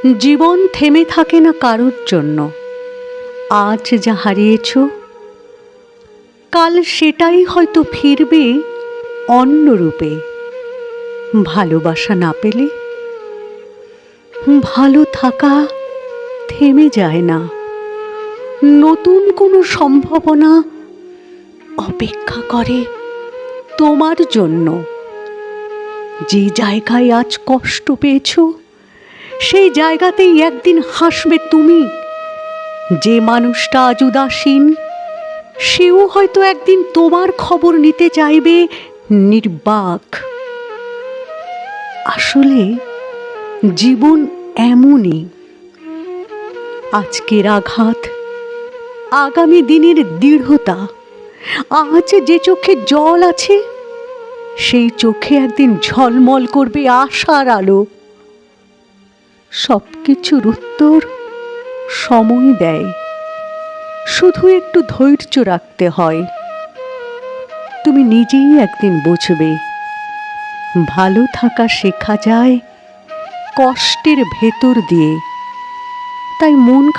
জীবন থেমে থাকে না কারোর জন্য। আজ যা হারিয়েছ, কাল সেটাই হয়তো ফিরবে অন্য রূপে। ভালোবাসা না পেলে ভালো থাকা থেমে যায় না। নতুন কোনো সম্ভাবনা অপেক্ষা করে তোমার জন্য। যে জায়গায় আজ কষ্ট পেয়েছ, সেই জায়গাতেই একদিন হাসবে তুমি। যে মানুষটা আজ উদাসীন, সেও হয়তো একদিন তোমার খবর নিতে চাইবে নির্বাক। আসলে জীবন এমনই, আজকের আঘাত আগামী দিনের দৃঢ়তা। আজ যে চোখে জল আছে, সেই চোখে একদিন ঝলমল করবে আশার আলো। সব কিছুর উত্তর সময় দেয়, শুধু একটু ধৈর্য রাখতে হয়। তুমি নিজেই একদিন বুঝবে, ভালো থাকা শেখা যায় কষ্টের ভেতর দিয়ে। তাই মন